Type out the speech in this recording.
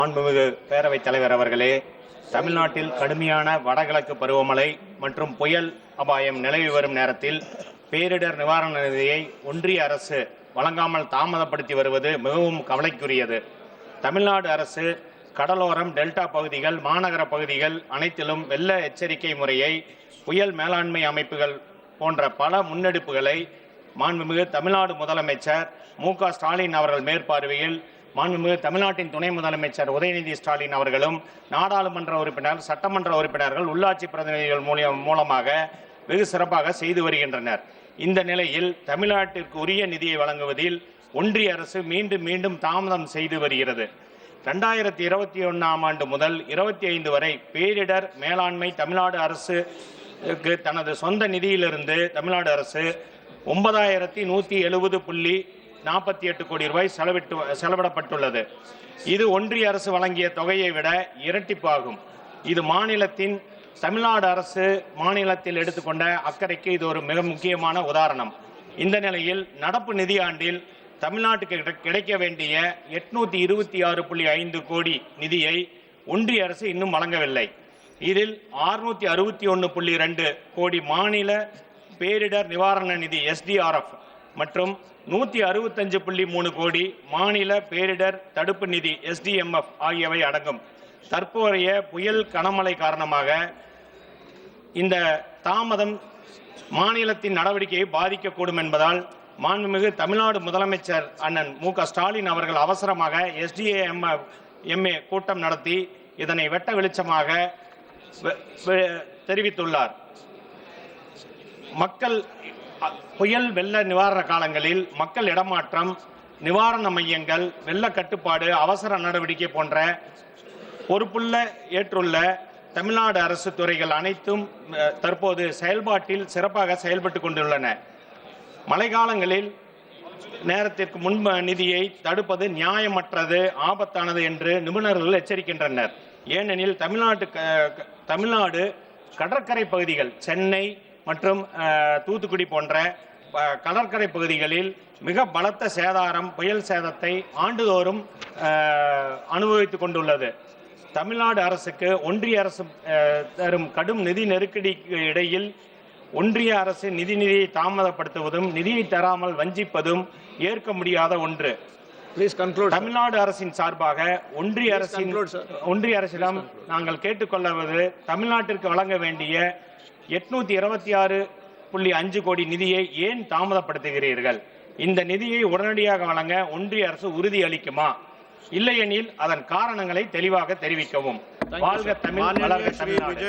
மாண்புமிகு பேரவைத் தலைவர் அவர்களே, தமிழ்நாட்டில் கடுமையான வடகிழக்கு பருவமழை மற்றும் புயல் அபாயம் நிலவி வரும் நேரத்தில் பேரிடர் நிவாரண நிதியை ஒன்றிய அரசு வழங்காமல் தாமதப்படுத்தி வருவது மிகவும் கவலைக்குரியது. தமிழ்நாடு அரசு கடலோரம், டெல்டா பகுதிகள், மாநகர பகுதிகள் அனைத்திலும் வெள்ள எச்சரிக்கை முறையை, புயல் மேலாண்மை அமைப்புகள் போன்ற பல முன்னெடுப்புகளை மாண்புமிகு தமிழ்நாடு முதலமைச்சர் மு.க. ஸ்டாலின் அவர்கள் மேற்பார்வையில் மாண்புமிகு தமிழ்நாட்டின் துணை முதலமைச்சர் உதயநிதி ஸ்டாலின் அவர்களும் நாடாளுமன்ற உறுப்பினர், சட்டமன்ற உறுப்பினர்கள், உள்ளாட்சி பிரதிநிதிகள் மூலமாக வெகு சிறப்பாக செய்து வருகின்றனர். இந்த நிலையில் தமிழ்நாட்டிற்கு உரிய நிதியை வழங்குவதில் ஒன்றிய அரசு மீண்டும் மீண்டும் தாமதம் செய்து வருகிறது. 2021ஆம் ஆண்டு முதல் 25 வரை பேரிடர் மேலாண்மை தமிழ்நாடு அரசுக்கு தனது சொந்த நிதியிலிருந்து தமிழ்நாடு அரசு 9170.48 கோடி ரூபாய் செலவிடப்பட்டுள்ளது. இது ஒன்றிய அரசு வழங்கிய தொகையை விட இரட்டிப்பாகும். இது மாநிலத்தின் தமிழ்நாடு அரசு மாநிலத்தில் எடுத்துக்கொண்ட அக்கறைக்கு இது ஒரு மிக முக்கியமான உதாரணம். இந்த நிலையில் நடப்பு நிதியாண்டில் தமிழ்நாட்டுக்கு கிடைக்க வேண்டிய 826.5 கோடி நிதியை ஒன்றிய அரசு இன்னும் வழங்கவில்லை. இதில் 661.2 கோடி மாநில பேரிடர் நிவாரண நிதி SDRF மற்றும் 165.3 கோடி மாநில பேரிடர் தடுப்பு நிதி SDMF ஆகியவை அடங்கும். தற்போதைய புயல் கனமழை காரணமாக இந்த தாமதம் மாநிலத்தின் நடவடிக்கையை பாதிக்கக்கூடும் என்பதால் மாண்புமிகு தமிழ்நாடு முதலமைச்சர் அண்ணன் மு.க. ஸ்டாலின் அவர்கள் அவசரமாக SDMA கூட்டம் நடத்தி இதனை வெட்ட வெளிச்சமாக தெரிவித்துள்ளார். மக்கள் புயல் வெள்ள நிவாரண காலங்களில் மக்கள் இடமாற்றம், நிவாரண மையங்கள், வெள்ள கட்டுப்பாடு, அவசர நடவடிக்கை போன்ற பொறுப்புள்ள ஏற்றுள்ள தமிழ்நாடு அரசு துறைகள் அனைத்தும் தற்போது செயல்பாட்டில் சிறப்பாக செயல்பட்டுக் கொண்டுள்ளன. மழைக்காலங்களில் நேரத்திற்கு முன்பு நிதியை தடுப்பது நியாயமற்றது, ஆபத்தானது என்று நிபுணர்கள் எச்சரிக்கின்றனர். ஏனெனில் தமிழ்நாடு கடற்கரை பகுதிகள், சென்னை மற்றும் தூத்துக்குடி போன்ற கடற்கரை பகுதிகளில் மிக பலத்த சேதாரம், புயல் சேதத்தை ஆண்டுதோறும் அனுபவித்துக் கொண்டுள்ளது. தமிழ்நாடு அரசுக்கு ஒன்றிய அரசு தரும் கடும் நிதி நெருக்கடிக்கு இடையில் ஒன்றிய அரசு நிதியை தாமதப்படுத்துவதும் நிதியை தராமல் வஞ்சிப்பதும் ஏற்க முடியாத ஒன்று. தமிழ்நாடு அரசின் சார்பாக ஒன்றிய அரசிடம் நாங்கள் கேட்டுக்கொள்வது, தமிழ்நாட்டிற்கு வழங்க வேண்டிய 826.5 கோடி நிதியை ஏன் தாமதப்படுத்துகிறீர்கள்? இந்த நிதியை உடனடியாக வழங்க ஒன்றிய அரசு உறுதி அளிக்குமா? இல்லையெனில் அதன் காரணங்களை தெளிவாக தெரிவிக்கவும். வாழ்க தமிழ், வளர்க தமிழ்நாடு.